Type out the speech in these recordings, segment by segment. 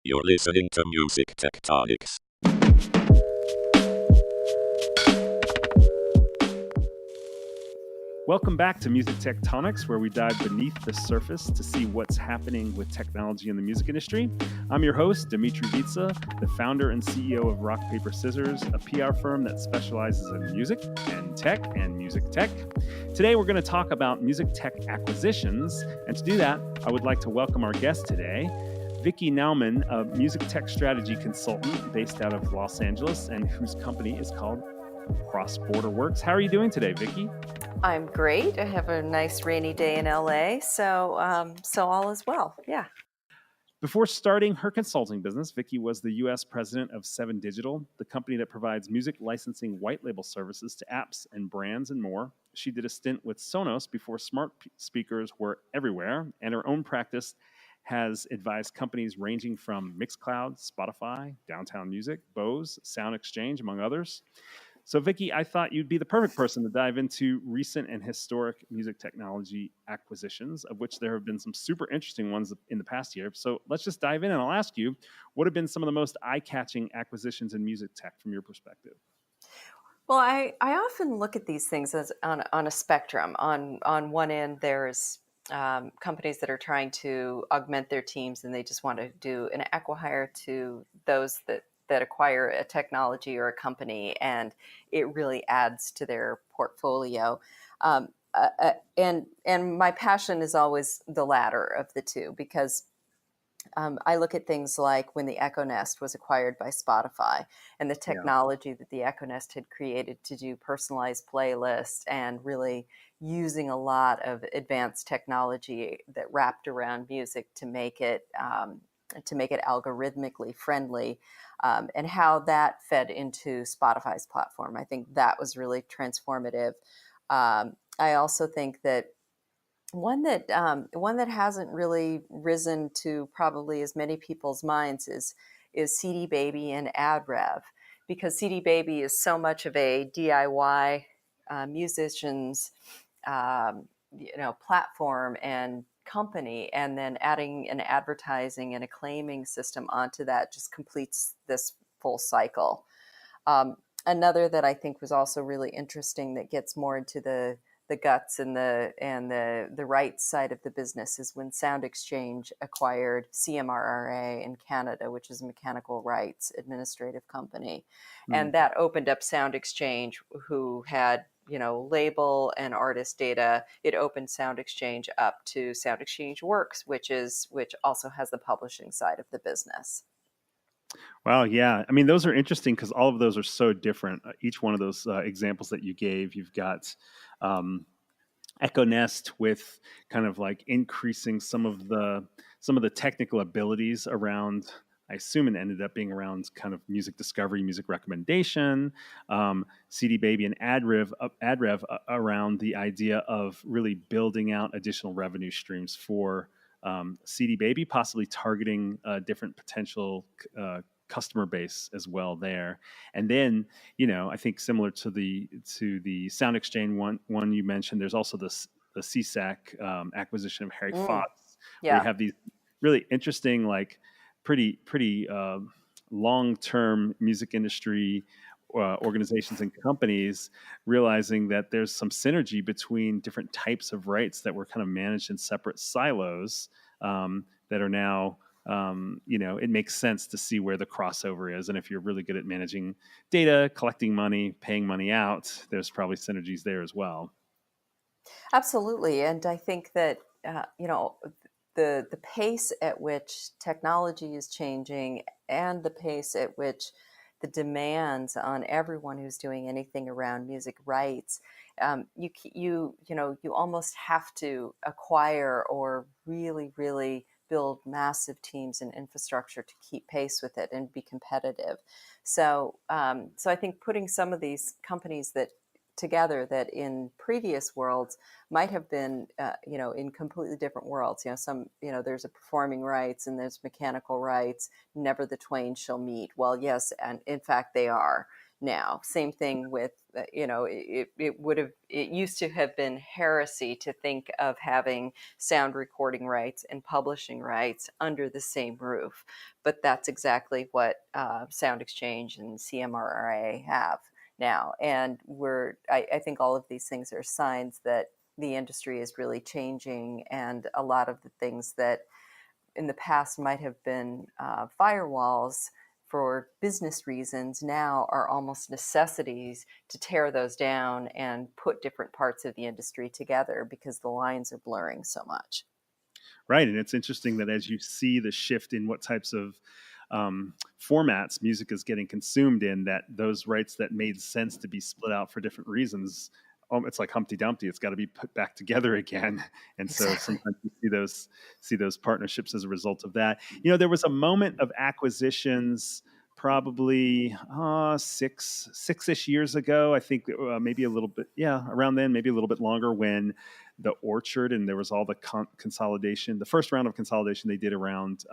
You're listening to Music Tectonics. Welcome back to Music Tectonics, where we dive beneath the surface to see what's happening with technology in the music industry. I'm your host, Dmitri Vietze, the founder and CEO of Rock, Paper, Scissors, a PR firm that specializes in music and tech and music tech. Today, we're going to talk about music tech acquisitions. And to do that, I would like to welcome our guest today, Vickie Nauman, a music tech strategy consultant based out of Los Angeles and whose company is called CrossBorderWorks. How are you doing today, Vickie? I'm great. I have a nice rainy day in LA, so all is well. Yeah. Before starting her consulting business, Vickie was the U.S. president of 7 Digital, the company that provides music licensing white label services to apps and brands and more. She did a stint with Sonos before smart speakers were everywhere, and her own practice has advised companies ranging from Mixcloud, Spotify, Downtown Music, Bose, Sound Exchange, among others. So, Vickie, I thought you'd be the perfect person to dive into recent and historic music technology acquisitions, of which there have been some super interesting ones in the past year. So let's just dive in, and I'll ask you, what have been some of the most eye-catching acquisitions in music tech from your perspective? Well, I often look at these things as on a spectrum. On one end, there's companies that are trying to augment their teams, and they just want to do an acqui-hire to those that acquire a technology or a company, and it really adds to their portfolio. And my passion is always the latter of the two, because I look at things like when the Echo Nest was acquired by Spotify and the technology that the Echo Nest had created to do personalized playlists and really using a lot of advanced technology that wrapped around music to make it algorithmically friendly, and how that fed into Spotify's platform. I think that was really transformative. I also think that one that hasn't really risen to probably as many people's minds is CD Baby and AdRev, because CD Baby is so much of a DIY musicians platform and company, and then adding an advertising and a claiming system onto that just completes this full cycle. Another that I think was also really interesting that gets more into the guts and the rights side of the business is when Sound Exchange acquired CMRRA in Canada, which is a mechanical rights administrative company. And that opened up Sound Exchange, who had label and artist data. It opened Sound Exchange up to Sound Exchange Works, which also has the publishing side of the business. Wow, yeah. I mean, those are interesting because all of those are so different. Each one of those examples that you gave, you've got Echo Nest with kind of like increasing some of the technical abilities around. I assume it ended up being around kind of music discovery, music recommendation. CD Baby and AdRev around the idea of really building out additional revenue streams for CD Baby, possibly targeting different potential customer base as well there. And then, I think similar to the Sound Exchange one you mentioned, there's also the CSAC acquisition of Harry Fox, where you have these really interesting, like pretty long-term music industry organizations and companies realizing that there's some synergy between different types of rights that were kind of managed in separate silos that are now, it makes sense to see where the crossover is. And if you're really good at managing data, collecting money, paying money out, there's probably synergies there as well. Absolutely. And I think that, the pace at which technology is changing and the pace at which the demands on everyone who's doing anything around music rights, you almost have to acquire or really, really build massive teams and infrastructure to keep pace with it and be competitive. So I think putting some of these companies together that in previous worlds might have been, in completely different worlds. There's a performing rights and there's mechanical rights. Never the twain shall meet. Well, yes, and in fact they are. now. Same thing with, it used to have been heresy to think of having sound recording rights and publishing rights under the same roof. But that's exactly what Sound Exchange and CMRRA have now. And I think all of these things are signs that the industry is really changing, and a lot of the things that in the past might have been firewalls for business reasons now are almost necessities to tear those down and put different parts of the industry together because the lines are blurring so much. Right. And it's interesting that as you see the shift in what types of formats music is getting consumed in, that those rights that made sense to be split out for different reasons, it's like Humpty Dumpty. It's got to be put back together again. And so sometimes you see those partnerships as a result of that. There was a moment of acquisitions probably six-ish years ago. I think maybe a little bit, around then, maybe a little bit longer, when the Orchard and there was all the consolidation, the first round of consolidation they did around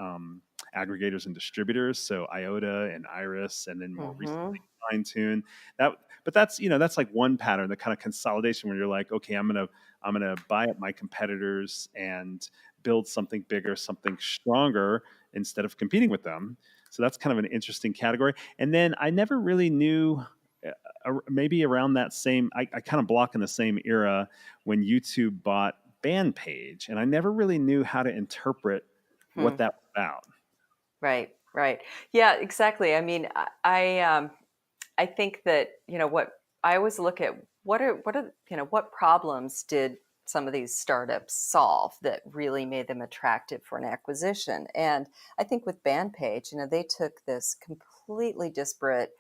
aggregators and distributors. So IOTA and Iris, and then more recently Fine-Tune. But that's like one pattern, the kind of consolidation where you're like, okay, I'm gonna buy up my competitors and build something bigger, something stronger, instead of competing with them. So that's kind of an interesting category. And then I never really knew, maybe around that same, I kind of block in the same era when YouTube bought Bandpage, and I never really knew how to interpret what that was about. Right. Yeah, exactly. I mean, I think that, what I always look at, what problems did some of these startups solve that really made them attractive for an acquisition? And I think with Bandpage, they took this completely disparate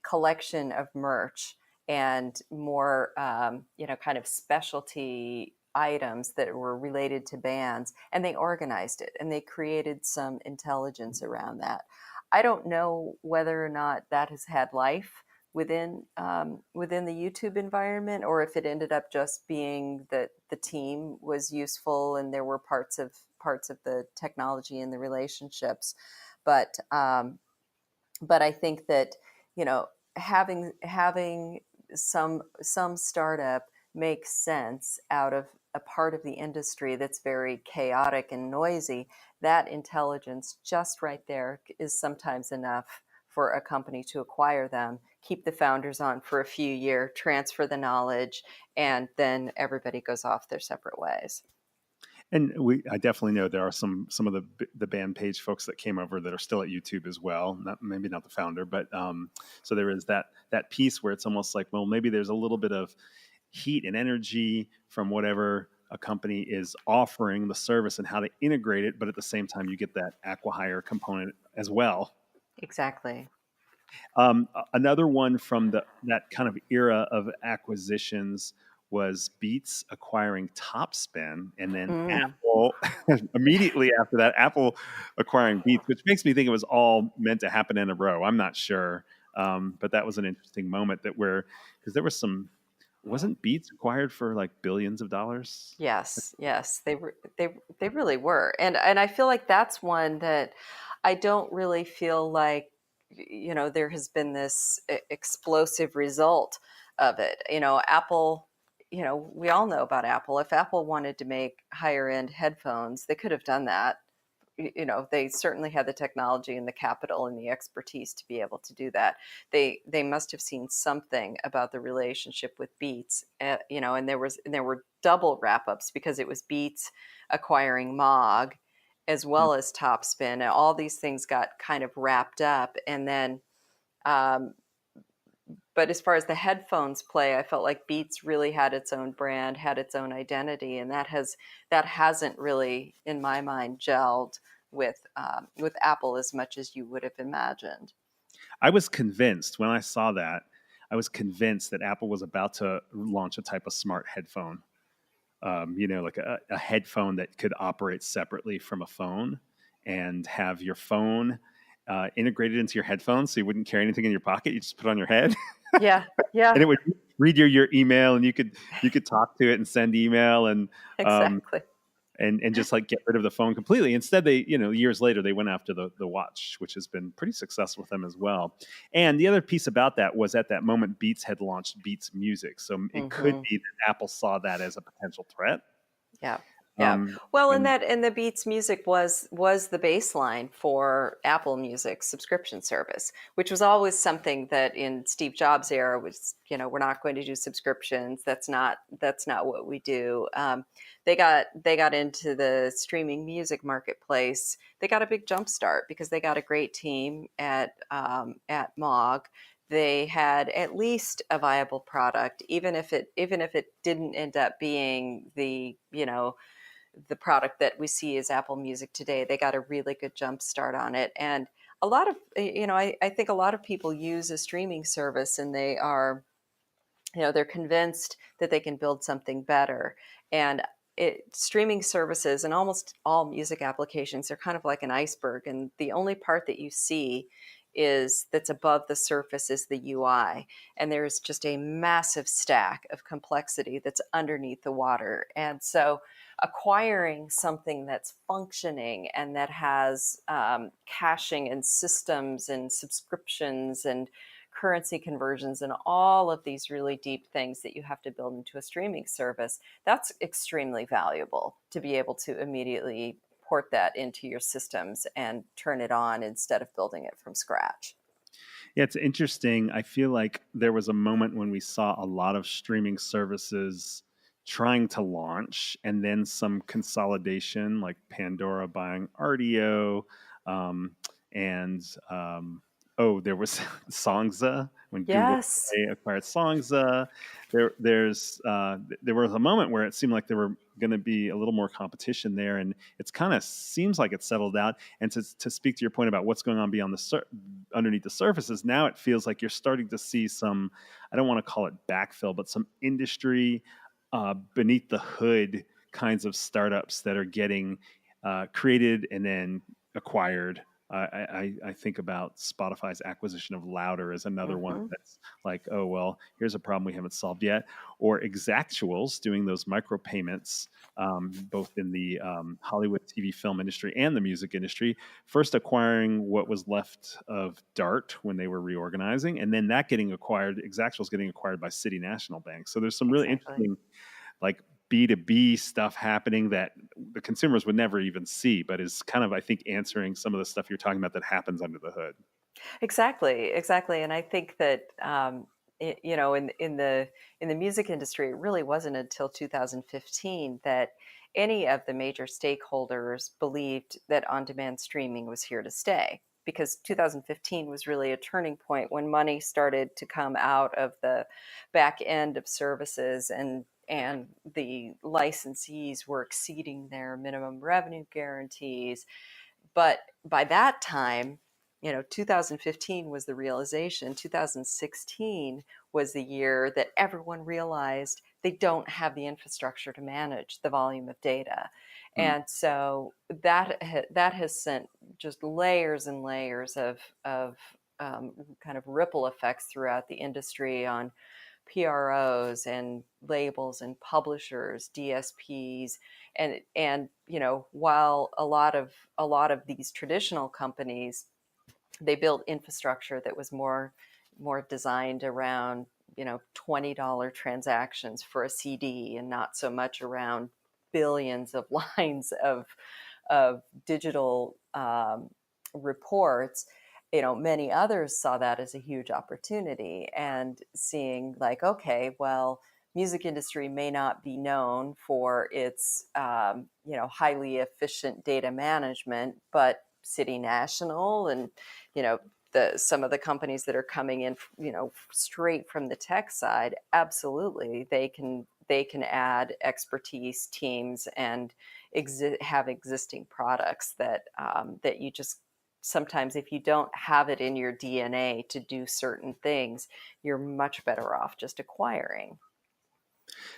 collection of merch and more, kind of specialty items that were related to bands, and they organized it and they created some intelligence around that. I don't know whether or not that has had life within the YouTube environment, or if it ended up just being that the team was useful and there were parts of the technology and the relationships. But I think that having some startup makes sense out of a part of the industry that's very chaotic and noisy. That intelligence just right there is sometimes enough for a company to acquire them, keep the founders on for a few years, transfer the knowledge, and then everybody goes off their separate ways. And I definitely know there are some of the Bandpage folks that came over that are still at YouTube as well. Maybe not the founder, but so there is that piece where it's almost like, well, maybe there's a little bit of heat and energy from whatever a company is offering the service and how to integrate it, but at the same time you get that acqui-hire component as well. Exactly. Another one from that kind of era of acquisitions was Beats acquiring Topspin, and then Apple immediately after that, Apple acquiring Beats, which makes me think it was all meant to happen in a row. I'm not sure, but that was an interesting moment because there was wasn't Beats acquired for like billions of dollars? Yes, they really were, and I feel like that's one that I don't really feel like there has been this explosive result of it. Apple. We all know about Apple. If Apple wanted to make higher end headphones, they could have done that. They certainly had the technology and the capital and the expertise to be able to do that. They must have seen something about the relationship with Beats, and there were double wrap ups because it was Beats acquiring Mog as well as Topspin, and all these things got kind of wrapped up. And then, but as far as the headphones play, I felt like Beats really had its own brand, had its own identity, and that hasn't really, in my mind, gelled with Apple as much as you would have imagined. I was convinced when I saw that. I was convinced that Apple was about to launch a type of smart headphone, like a headphone that could operate separately from a phone and have your phone integrated into your headphones, so you wouldn't carry anything in your pocket. You just put it on your head. Yeah. And it would read your email, and you could talk to it and send email, and exactly. and just like get rid of the phone completely. Instead, they, years later, they went after the watch, which has been pretty successful with them as well. And the other piece about that was at that moment, Beats had launched Beats Music. So it could be that Apple saw that as a potential threat. Yeah. Yeah. Um, Well, and and the Beats Music was the baseline for Apple Music subscription service, which was always something that in Steve Jobs' era was, we're not going to do subscriptions. That's not what we do. They got into the streaming music marketplace. They got a big jump start because they got a great team at Moog. They had at least a viable product, even if it didn't end up being the product that we see as Apple Music today. They got a really good jump start on it. And a lot of, I think a lot of people use a streaming service and they are, they're convinced that they can build something better. And streaming services and almost all music applications are kind of like an iceberg. And the only part that you see that's above the surface is the UI. And there's just a massive stack of complexity that's underneath the water. And so acquiring something that's functioning and that has caching and systems and subscriptions and currency conversions and all of these really deep things that you have to build into a streaming service, that's extremely valuable to be able to immediately port that into your systems and turn it on instead of building it from scratch. Yeah, it's interesting. I feel like there was a moment when we saw a lot of streaming services trying to launch and then some consolidation, like Pandora buying RDO, and there was Songza when Google Play acquired Songza. There was a moment where it seemed like there were going to be a little more competition there, and it's kind of seems like it's settled out. And to speak to your point about what's going on beyond underneath the surfaces, now it feels like you're starting to see some, I don't want to call it backfill, but some industry beneath the hood kinds of startups that are getting created and then acquired. I think about Spotify's acquisition of Louder as another one that's like, oh, well, here's a problem we haven't solved yet. Or Exactuals doing those micropayments, both in the Hollywood TV film industry and the music industry, first acquiring what was left of Dart when they were reorganizing, and then that getting acquired, Exactuals getting acquired by City National Bank. So there's some really interesting like B2B stuff happening that the consumers would never even see, but is kind of, I think, answering some of the stuff you're talking about that happens under the hood. Exactly. And I think that in the music industry, it really wasn't until 2015 that any of the major stakeholders believed that on-demand streaming was here to stay. Because 2015 was really a turning point when money started to come out of the back end of services and the licensees were exceeding their minimum revenue guarantees. But by that time, 2015 was the realization. 2016 was the year that everyone realized they don't have the infrastructure to manage the volume of data. And so that has sent just layers and layers of kind of ripple effects throughout the industry on PROs and labels and publishers, DSPs, and while a lot of these traditional companies, they built infrastructure that was more designed around $20 transactions for a CD and not so much around billions of lines of digital reports. Many others saw that as a huge opportunity and seeing like, okay, well, music industry may not be known for its highly efficient data management, but City National and some of the companies that are coming in straight from the tech side, absolutely they can add expertise teams and have existing products that you just sometimes, if you don't have it in your DNA to do certain things, you're much better off just acquiring.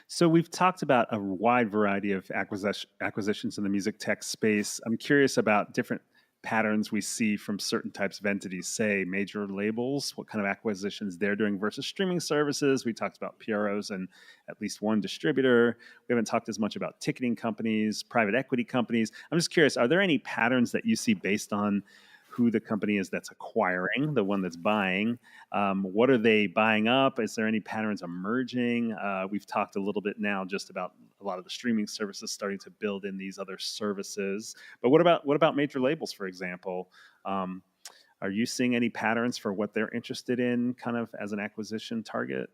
So we've talked about a wide variety of acquisitions in the music tech space. I'm curious about different patterns we see from certain types of entities, say major labels, what kind of acquisitions they're doing versus streaming services. We talked about PROs and at least one distributor. We haven't talked as much about ticketing companies, private equity companies. I'm just curious, are there any patterns that you see based on who the company is that's acquiring, the one that's buying? What are they buying up? Is there any patterns emerging? We've talked a little bit now just about a lot of the streaming services starting to build in these other services. But what about major labels, for example? Are you seeing any patterns for what they're interested in, kind of as an acquisition target?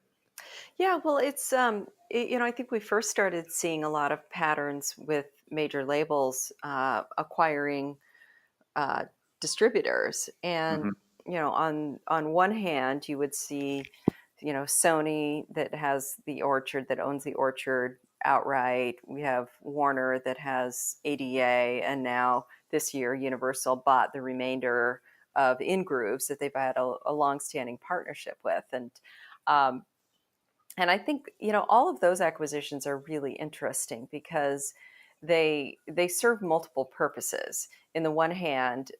Yeah, well, it's I think we first started seeing a lot of patterns with major labels acquiring uh, distributors, and Mm-hmm. on one hand, you would see, Sony that has the Orchard, that owns the Orchard outright. We have Warner that has ADA, and now this year Universal bought the remainder of InGrooves that they've had a long-standing partnership with, um, and I think, all of those acquisitions are really interesting because they serve multiple purposes. In the one hand,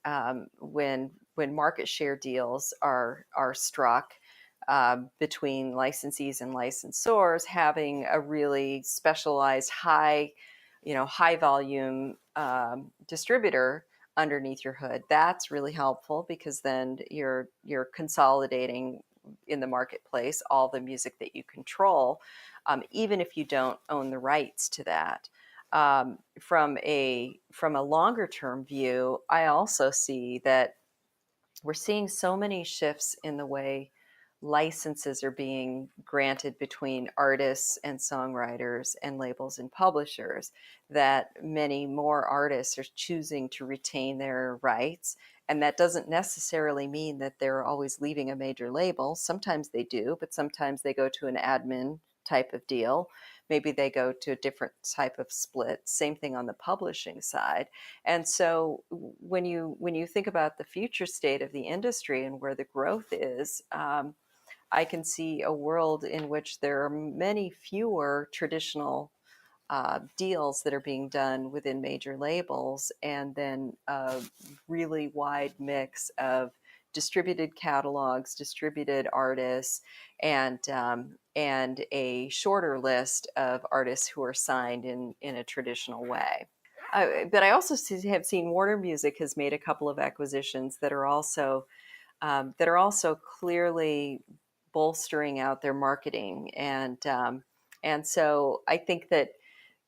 when market share deals are struck between licensees and licensors, having a really specialized high volume distributor underneath your hood, that's really helpful, because then you're consolidating in the marketplace all the music that you control, even if you don't own the rights to that. From a longer term view, I also see that we're seeing so many shifts in the way licenses are being granted between artists and songwriters and labels and publishers, that many more artists are choosing to retain their rights. And that doesn't necessarily mean that they're always leaving a major label. Sometimes they do, but sometimes they go to an admin type of deal. Maybe they go to a different type of split. Same thing on the publishing side. And so when you think about the future state of the industry and where the growth is, I can see a world in which there are many fewer traditional deals that are being done within major labels, and then a really wide mix of distributed catalogs, distributed artists, and a shorter list of artists who are signed in a traditional way. But I also have seen Warner Music has made a couple of acquisitions that are also clearly bolstering out their marketing, and so I think that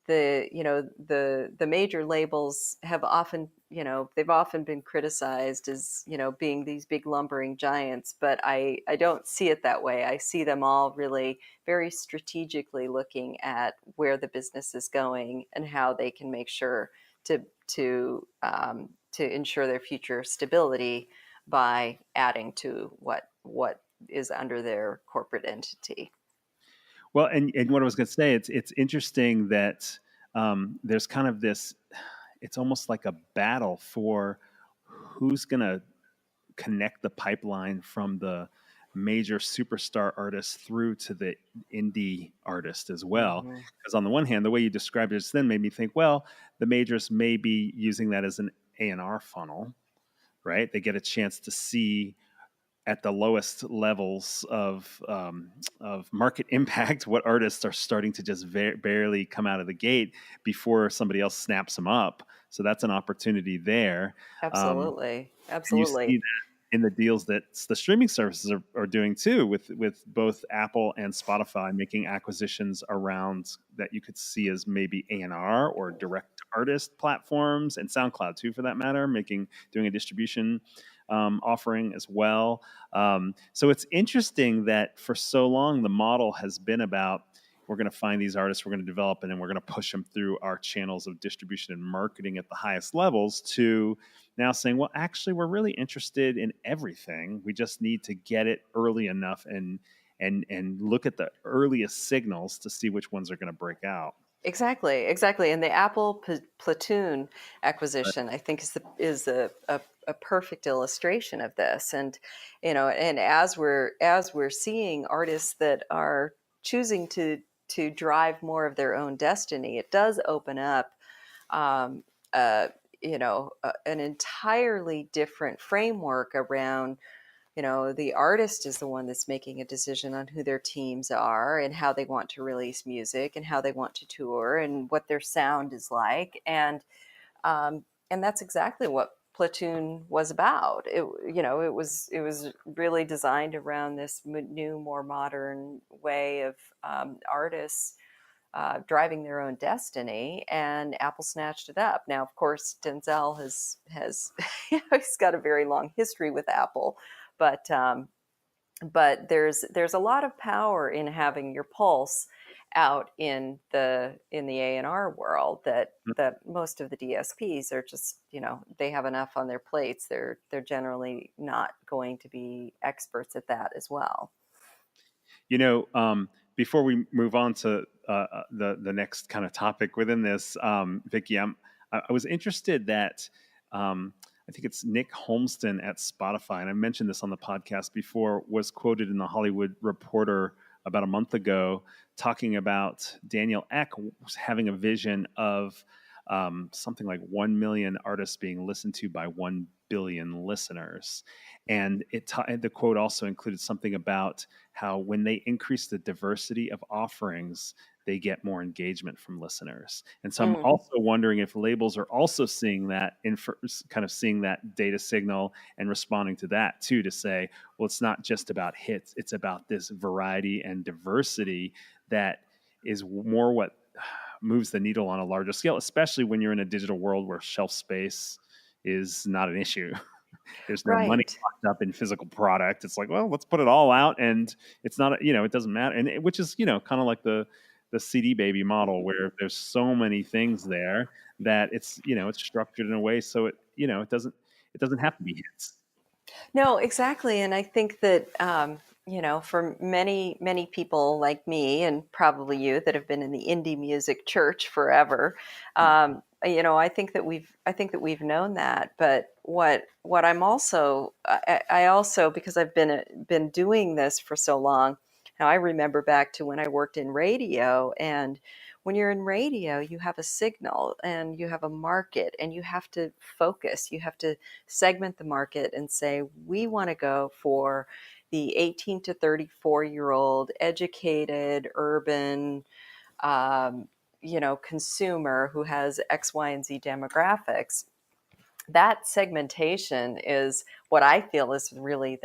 the major labels have often, they've often been criticized as, being these big lumbering giants, but I don't see it that way. I see them all really very strategically looking at where the business is going and how they can make sure to ensure their future stability by adding to what is under their corporate entity. Well, and what I was going to say, it's interesting that there's kind of this. It's almost like a battle for who's going to connect the pipeline from the major superstar artist through to the indie artist as well. Mm-hmm. Because on the one hand, the way you described it just then made me think, well, the majors may be using that as an A&R funnel, right? They get a chance to see at the lowest levels of market impact what artists are starting to just barely come out of the gate before somebody else snaps them up. So that's an opportunity there. Absolutely. And you see Absolutely. that in the deals that the streaming services are doing too, with both Apple and Spotify making acquisitions around that you could see as maybe A&R or direct to artist platforms, and SoundCloud too, for that matter, doing a distribution offering as well. So it's interesting that for so long the model has been about, we're going to find these artists, we're going to develop, and then we're going to push them through our channels of distribution and marketing at the highest levels, to now saying, well, actually, we're really interested in everything. We just need to get it early enough and look at the earliest signals to see which ones are going to break out. Exactly. And the Apple Platoon acquisition, I think, is a perfect illustration of this. And and as we're seeing artists that are choosing to drive more of their own destiny, it does open up um, an entirely different framework around, the artist is the one that's making a decision on who their teams are and how they want to release music and how they want to tour and what their sound is like. And that's exactly what Platoon was about. It was really designed around this new, more modern way of artists driving their own destiny, and Apple snatched it up. Now, of course, Denzel has he's got a very long history with Apple, but there's a lot of power in having your pulse out in the A&R world that most of the DSPs are just, they have enough on their plates. They're generally not going to be experts at that as well. Before we move on to the next kind of topic within this, Vickie, I was interested that I think it's Nick Holmston at Spotify, and I mentioned this on the podcast before, was quoted in the Hollywood Reporter about a month ago talking about Daniel Ek having a vision of something like 1 million artists being listened to by 1 billion listeners. And the quote also included something about how when they increase the diversity of offerings, they get more engagement from listeners. And so I'm also wondering if labels are also seeing that, kind of seeing that data signal and responding to that too, to say, well, it's not just about hits, it's about this variety and diversity that is more what moves the needle on a larger scale, especially when you're in a digital world where shelf space is not an issue. There's no money locked up in physical product. It's like, well, let's put it all out, and it's not, it doesn't matter. And which is, kind of like the CD baby model, where there's so many things there that it's, it's structured in a way so it doesn't have to be hits. No, exactly. And I think that, for many, many people like me and probably you that have been in the indie music church forever, I think that we've known that. But what I'm also, I also, because I've been doing this for so long, now I remember back to when I worked in radio, and when you're in radio, you have a signal and you have a market, and you have to focus. You have to segment the market and say, we want to go for the 18 to 34-year-old educated urban consumer who has X, Y, and Z demographics. That segmentation is what I feel is really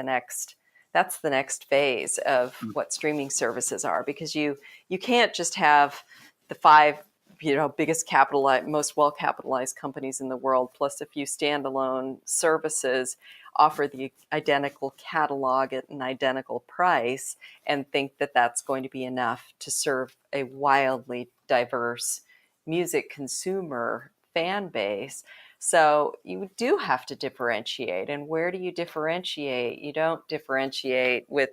that's the next phase of what streaming services are, because you can't just have the 5 biggest most well-capitalized companies in the world plus a few standalone services offer the identical catalog at an identical price and think that that's going to be enough to serve a wildly diverse music consumer fan base. So you do have to differentiate. And where do you differentiate? You don't differentiate with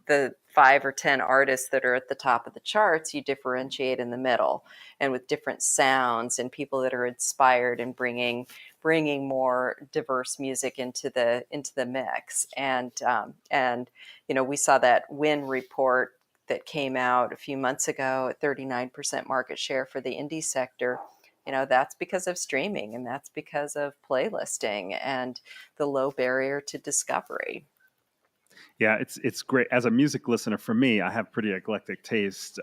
the 5 or 10 artists that are at the top of the charts. You differentiate in the middle, and with different sounds and people that are inspired and bringing more diverse music into the mix. And we saw that Win report that came out a few months ago at 39% market share for the indie sector. That's because of streaming, and that's because of playlisting and the low barrier to discovery. Yeah, it's great. As a music listener, for me, I have pretty eclectic taste.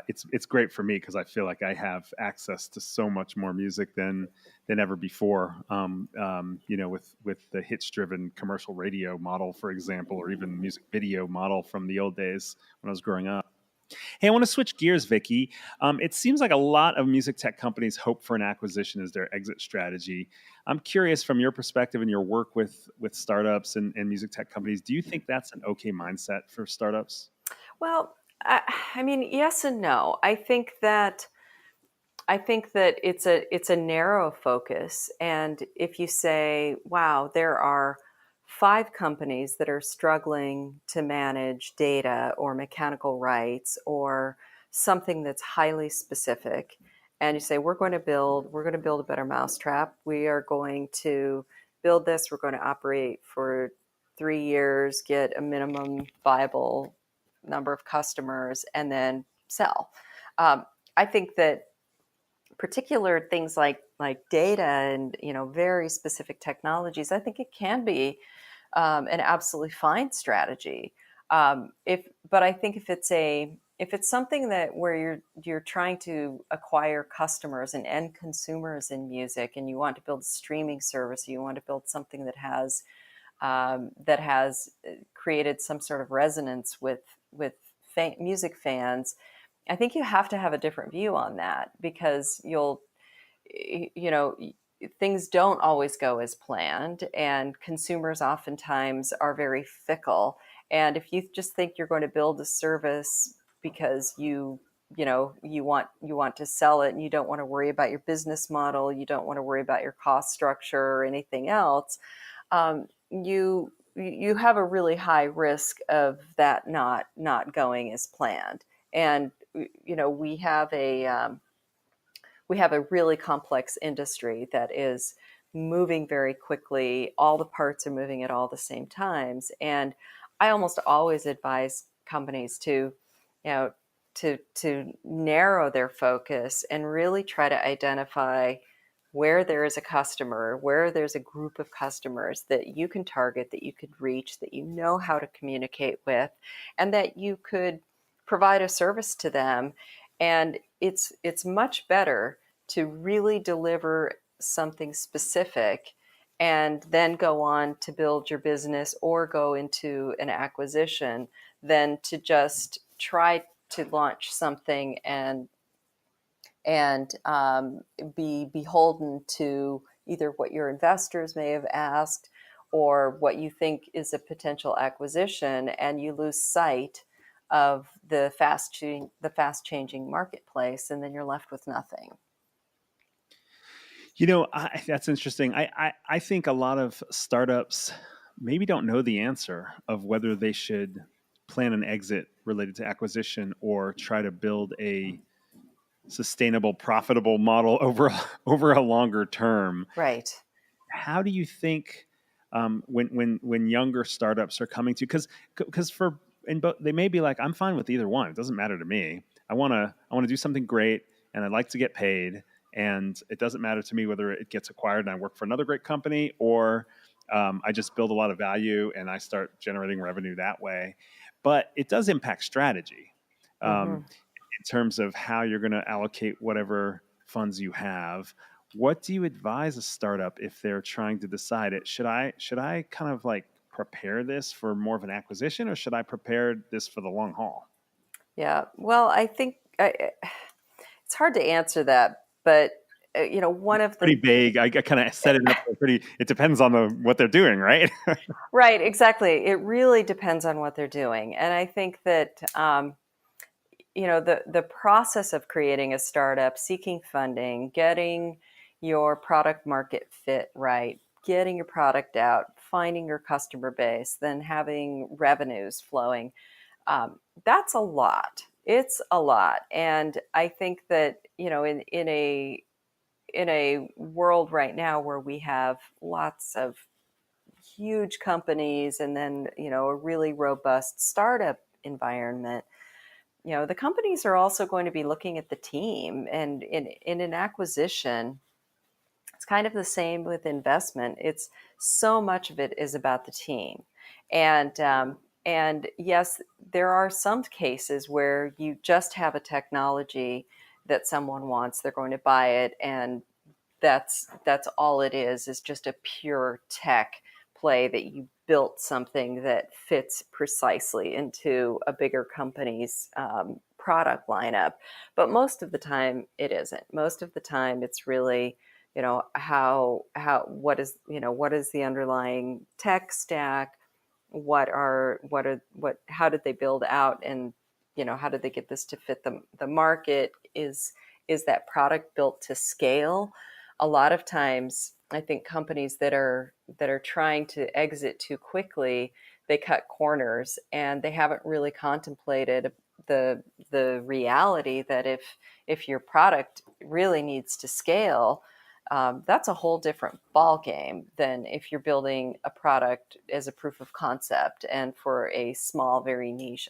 It's great for me because I feel like I have access to so much more music than ever before. With the hits-driven commercial radio model, for example, or even music video model from the old days when I was growing up. Hey, I want to switch gears, Vickie. It seems like a lot of music tech companies hope for an acquisition as their exit strategy. I'm curious, from your perspective and your work with startups and music tech companies, do you think that's an okay mindset for startups? Well, I mean, yes and no. I think that it's a narrow focus, and if you say, wow, there are 5 companies that are struggling to manage data or mechanical rights or something that's highly specific, and you say, we're going to build a better mousetrap. We are going to build this. We're going to operate for 3 years, get a minimum viable number of customers, and then sell. I think that particular things like like data and, very specific technologies, I think it can be an absolutely fine strategy. But I think if it's something that where you're trying to acquire customers and end consumers in music, and you want to build a streaming service, you want to build something that has created some sort of resonance with music fans, I think you have to have a different view on that, because things don't always go as planned, and consumers oftentimes are very fickle. And if you just think you're going to build a service because you want to sell it, and you don't want to worry about your business model, you don't want to worry about your cost structure or anything else, you have a really high risk of that not going as planned. And we have a really complex industry that is moving very quickly. All the parts are moving at all the same times. And I almost always advise companies to, to narrow their focus and really try to identify where there is a customer, where there's a group of customers that you can target, that you could reach, that you know how to communicate with, and that you could provide a service to them. And it's much better to really deliver something specific and then go on to build your business or go into an acquisition than to just try to launch something and be beholden to either what your investors may have asked or what you think is a potential acquisition, and you lose sight of the fast changing marketplace, and then you're left with nothing. That's interesting. I think a lot of startups maybe don't know the answer of whether they should plan an exit related to acquisition or try to build a sustainable, profitable model over a longer term. Right. How do you think when younger startups are coming to, because they may be like, I'm fine with either one. It doesn't matter to me. I want to do something great, and I'd like to get paid, and it doesn't matter to me whether it gets acquired and I work for another great company, or I just build a lot of value and I start generating revenue that way. But it does impact strategy. In terms of how you're going to allocate whatever funds you have. What do you advise a startup if they're trying to decide it? Should I kind of like prepare this for more of an acquisition, or should I prepare this for the long haul? Yeah, well, I think it's hard to answer that, but one of the pretty vague. I kind of set it up pretty. It depends on what they're doing, right? Right, exactly. It really depends on what they're doing, and I think that the process of creating a startup, seeking funding, getting your product market fit right, getting your product out, finding your customer base, then having revenues flowing, that's a lot. It's a lot. And I think that, in a world right now where we have lots of huge companies and then, a really robust startup environment, the companies are also going to be looking at the team. And in an acquisition, it's kind of the same with investment. It's so much of it is about the team. And yes, there are some cases where you just have a technology that someone wants, they're going to buy it, and that's all it is just a pure tech play that you built something that fits precisely into a bigger company's product lineup. But most of the time it isn't. Most of the time it's really, what is the underlying tech stack? How did they build out, and how did they get this to fit the market? Is that product built to scale? A lot of times I think companies that are trying to exit too quickly, they cut corners, and they haven't really contemplated the reality that if your product really needs to scale, that's a whole different ball game than if you're building a product as a proof of concept and for a small, very niche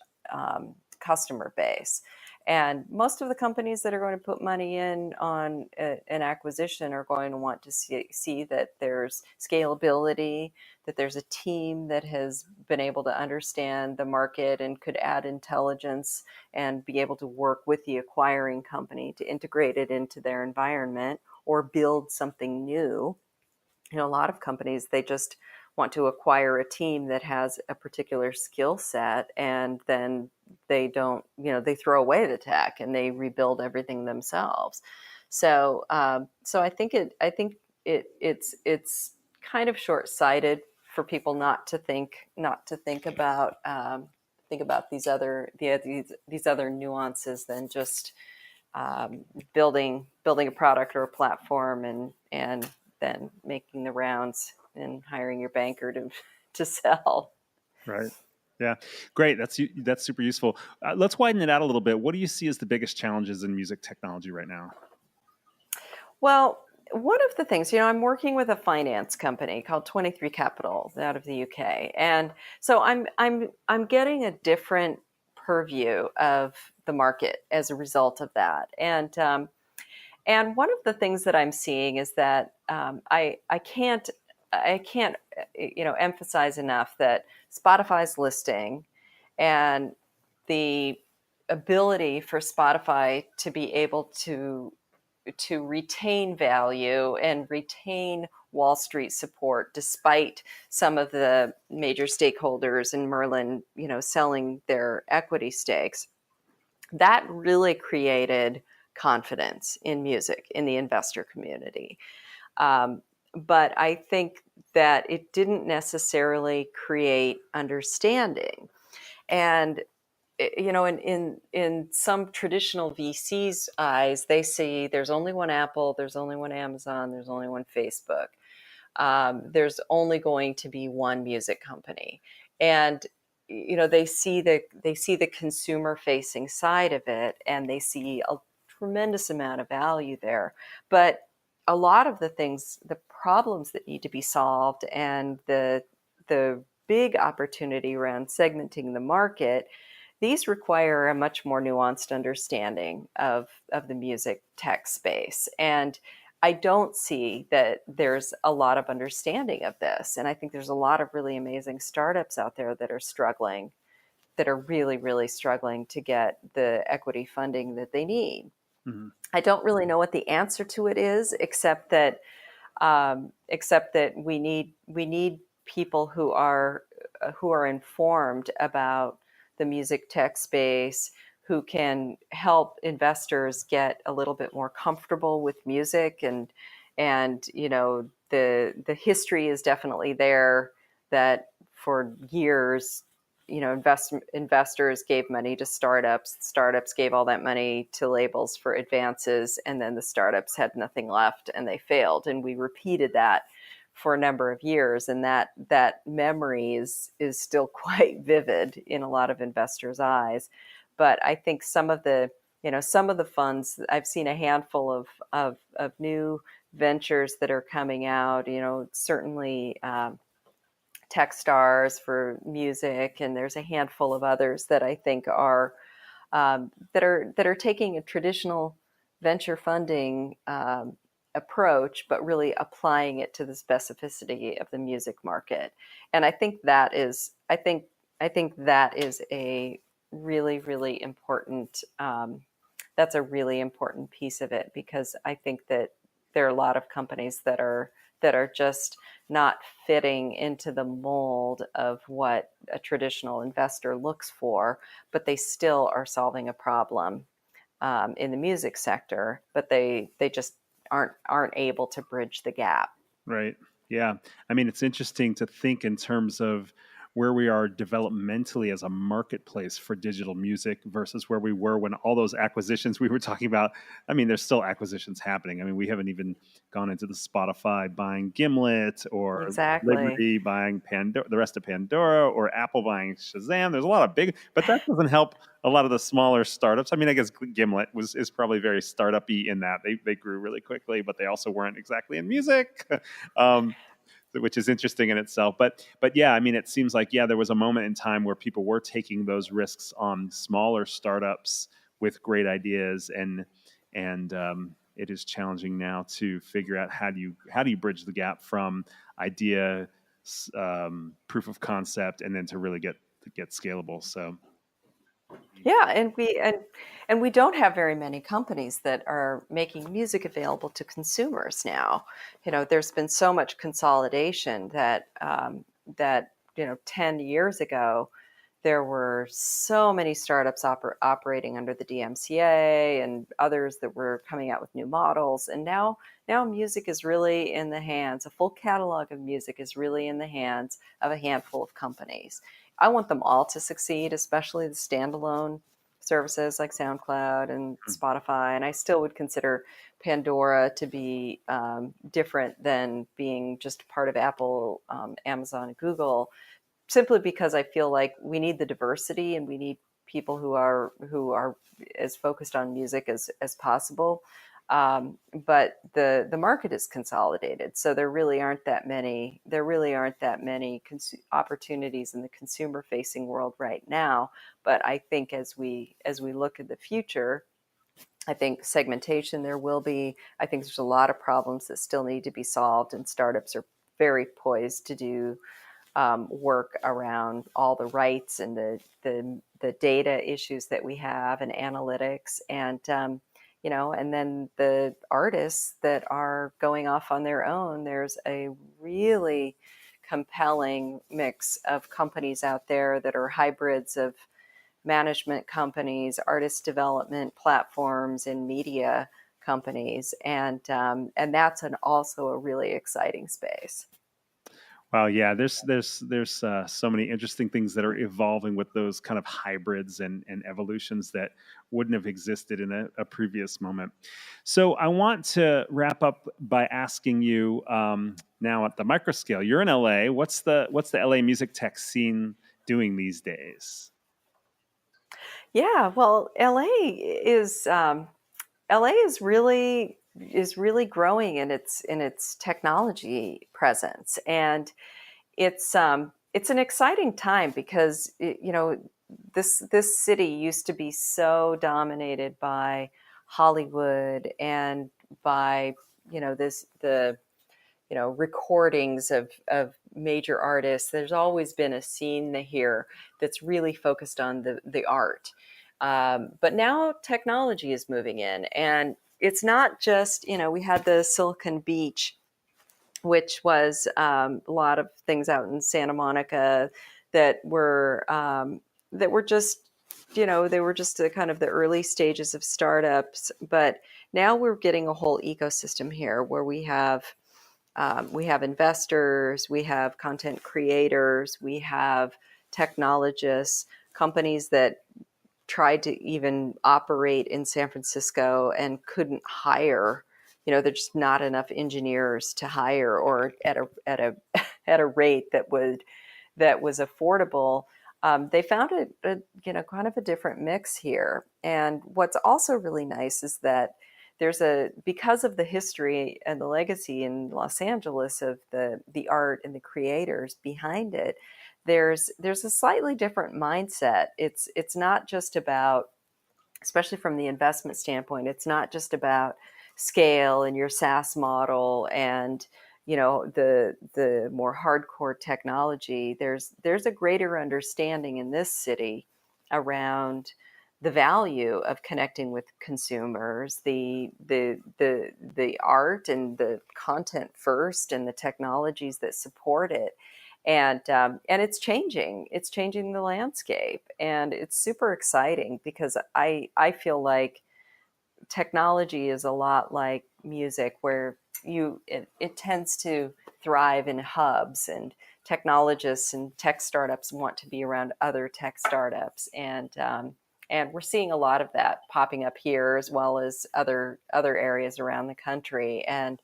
customer base. And most of the companies that are going to put money in on an acquisition are going to want to see that there's scalability, that there's a team that has been able to understand the market and could add intelligence and be able to work with the acquiring company to integrate it into their environment or build something new. A lot of companies, they just want to acquire a team that has a particular skill set, and then they don't, they throw away the tech and they rebuild everything themselves. So, I think it's kind of short-sighted for people not to think about these other nuances than just building a product or a platform and then making the rounds and hiring your banker to sell. Right. Yeah. Great. That's super useful. Let's widen it out a little bit. What do you see as the biggest challenges in music technology right now? Well, one of the things, I'm working with a finance company called 23 Capital out of the UK, and so I'm getting a different purview of the market as a result of that. And one of the things that I'm seeing is that I can't emphasize enough that Spotify's listing and the ability for Spotify to be able to retain value and retain Wall Street support, despite some of the major stakeholders in Merlin, selling their equity stakes. That really created confidence in music in the investor community. But I think that it didn't necessarily create understanding. And in some traditional VCs' eyes, they see there's only one Apple, there's only one Amazon, there's only one Facebook. There's only going to be one music company, and they see the consumer facing side of it, and they see a tremendous amount of value there. But a lot of the problems that need to be solved, and the big opportunity around segmenting the market, these require a much more nuanced understanding of the music tech space. And I don't see that there's a lot of understanding of this. And I think there's a lot of really amazing startups out there that are struggling, that are really, really struggling to get the equity funding that they need. Mm-hmm. I don't really know what the answer to it is, except that we need people who are informed about the music tech space, who can help investors get a little bit more comfortable with music, and the history is definitely there, that for years investors gave money to startups gave all that money to labels for advances, and then the startups had nothing left and they failed, and we repeated that for a number of years, and that memory is still quite vivid in a lot of investors' eyes. But I think some of the funds, I've seen a handful of new ventures that are coming out, certainly Techstars for music, and there's a handful of others that I think are that are taking a traditional venture funding approach, but really applying it to the specificity of the music market. And I think that is a really, really important. That's a really important piece of it, because I think that there are a lot of companies that are just not fitting into the mold of what a traditional investor looks for, but they still are solving a problem in the music sector, but they just aren't able to bridge the gap. Right. Yeah. I mean, it's interesting to think in terms of where we are developmentally as a marketplace for digital music versus where we were when all those acquisitions we were talking about. I mean, there's still acquisitions happening. I mean, we haven't even gone into the Spotify buying Gimlet, or Exactly. Liberty buying the rest of Pandora, or Apple buying Shazam. There's a lot of big, but that doesn't help a lot of the smaller startups. I mean, I guess Gimlet is probably very startup-y in that they grew really quickly, but they also weren't exactly in music. Which is interesting in itself. But yeah, I mean, it seems like, there was a moment in time where people were taking those risks on smaller startups with great ideas, and it is challenging now to figure out how do you bridge the gap from idea, proof of concept, and then to really get scalable. So Yeah, and we don't have very many companies that are making music available to consumers now. There's been so much consolidation that 10 years ago there were so many startups operating under the DMCA and others that were coming out with new models. And now music is really in the hands, a full catalog of music is really in the hands of a handful of companies. I want them all to succeed, especially the standalone services like SoundCloud and Spotify. And I still would consider Pandora to be different than being just part of Apple, Amazon, and Google, simply because I feel like we need the diversity and we need people who are as focused on music as possible. But the market is consolidated, so there really aren't that many opportunities in the consumer facing world right now. But I think as we look at the future, I think segmentation there will be. I think there's a lot of problems that still need to be solved, and startups are very poised to do work around all the rights and the data issues that we have and analytics, and and then the artists that are going off on their own. There's a really compelling mix of companies out there that are hybrids of management companies, artist development platforms, and media companies, and that's also a really exciting space. Wow, yeah, there's so many interesting things that are evolving with those kind of hybrids and evolutions that wouldn't have existed in a previous moment. So I want to wrap up by asking you now at the micro scale. You're in LA. What's the LA music tech scene doing these days? Yeah, well, LA is really growing in its technology presence, and it's an exciting time because this city used to be so dominated by Hollywood and by the recordings of major artists. There's always been a scene here that's really focused on the art. But now technology is moving in, and it's not just, we had the Silicon Beach, which was a lot of things out in Santa Monica that were just, they were just the kind of the early stages of startups. But now we're getting a whole ecosystem here where we have investors, we have content creators, we have technologists, companies that tried to even operate in San Francisco and couldn't hire. There's just not enough engineers to hire, or at a rate that was affordable. They found a kind of a different mix here. And what's also really nice is that because of the history and the legacy in Los Angeles of the art and the creators behind it, there's a slightly different mindset. It's not just about, especially from the investment standpoint, it's not just about scale and your SaaS model and the more hardcore technology. There's a greater understanding in this city around the value of connecting with consumers, the art and the content first, and the technologies that support it. And it's changing. It's changing the landscape, and it's super exciting because I feel like technology is a lot like music, where it tends to thrive in hubs, and technologists and tech startups want to be around other tech startups, and we're seeing a lot of that popping up here as well as other areas around the country. And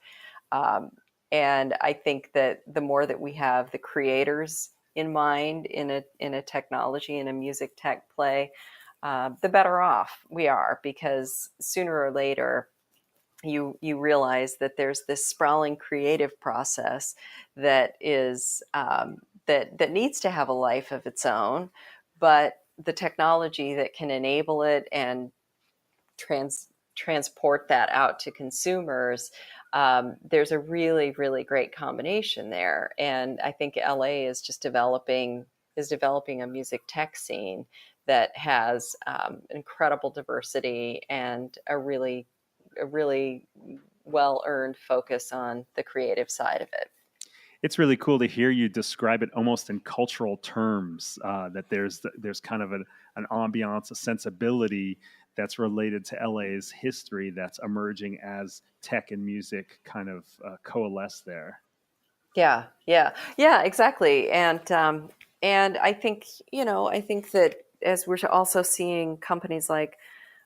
I think that the more that we have the creators in mind in a technology, in a music tech play, the better off we are, because sooner or later you realize that there's this sprawling creative process that is that needs to have a life of its own, but the technology that can enable it and transport that out to consumers, there's a really, really great combination there. And I think LA is just developing a music tech scene that has incredible diversity and a really well-earned focus on the creative side of it. It's really cool to hear you describe it almost in cultural terms, that there's kind of an ambiance, a sensibility that's related to LA's history that's emerging as tech and music kind of coalesce there. Yeah, exactly. And I think that as we're also seeing companies like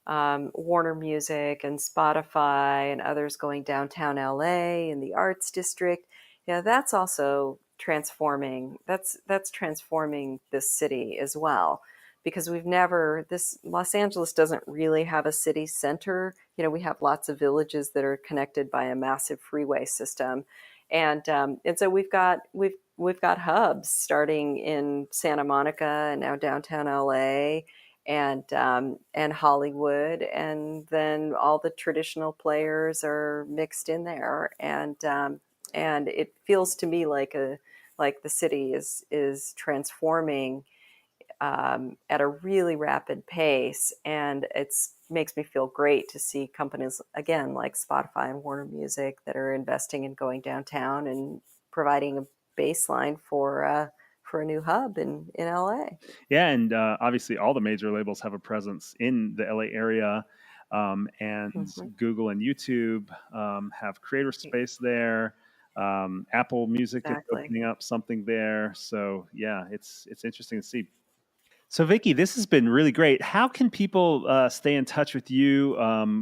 Warner Music and Spotify and others going downtown LA in the arts district, that's also transforming. That's transforming this city as well, because Los Angeles doesn't really have a city center. We have lots of villages that are connected by a massive freeway system, and so we've got hubs starting in Santa Monica and now downtown LA. And Hollywood, and then all the traditional players are mixed in there, and it feels to me like the city is transforming at a really rapid pace, and it's makes me feel great to see companies again like Spotify and Warner Music that are investing in going downtown and providing a baseline for a new hub in LA. Yeah, and obviously all the major labels have a presence in the LA area, and Google and YouTube have creator space there. Apple Music is opening up something there. So yeah, it's interesting to see. So Vickie, this has been really great. How can people stay in touch with you,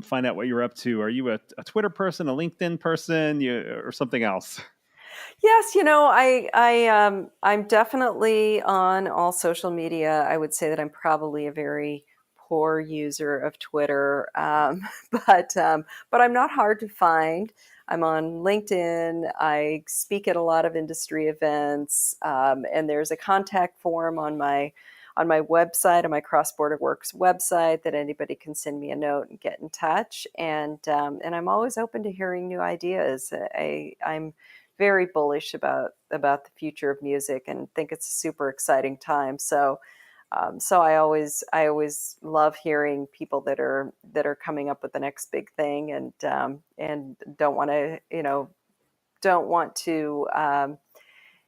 find out what you're up to? Are you a Twitter person, a LinkedIn person, or something else? Yes, I'm definitely on all social media. I would say that I'm probably a very poor user of Twitter, but I'm not hard to find. I'm on LinkedIn. I speak at a lot of industry events, and there's a contact form on my website, on my CrossBorderWorks website, that anybody can send me a note and get in touch. And I'm always open to hearing new ideas. I'm very bullish about the future of music and think it's a super exciting time. So I always love hearing people that are coming up with the next big thing, and don't want to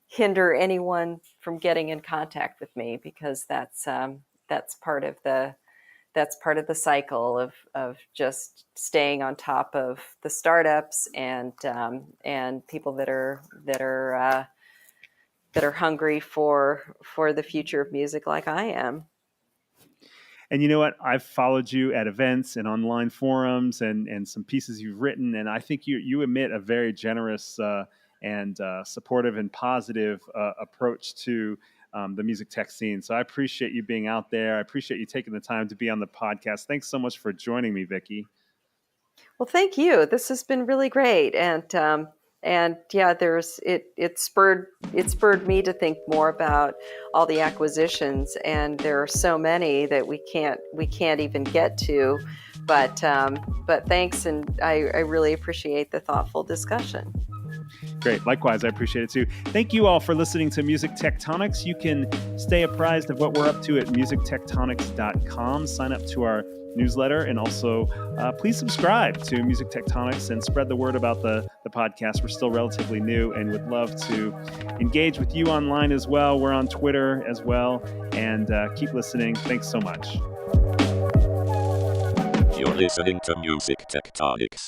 hinder anyone from getting in contact with me, because that's part of the cycle of just staying on top of the startups and people that are hungry for the future of music like I am. And you know what? I've followed you at events and online forums and some pieces you've written, and I think you emit a very generous and supportive and positive approach to the music tech scene. So I appreciate you being out there. I appreciate you taking the time to be on the podcast. Thanks so much for joining me, Vickie. Well, thank you. This has been really great, and yeah, it spurred me to think more about all the acquisitions, and there are so many that we can't even get to. But thanks, and I really appreciate the thoughtful discussion. Great. Likewise, I appreciate it too. Thank you all for listening to Music Tectonics. You can stay apprised of what we're up to at musictectonics.com. Sign up to our newsletter, and also please subscribe to Music Tectonics and spread the word about the podcast. We're still relatively new and would love to engage with you online as well. We're on Twitter as well, and keep listening. Thanks so much. You're listening to Music Tectonics.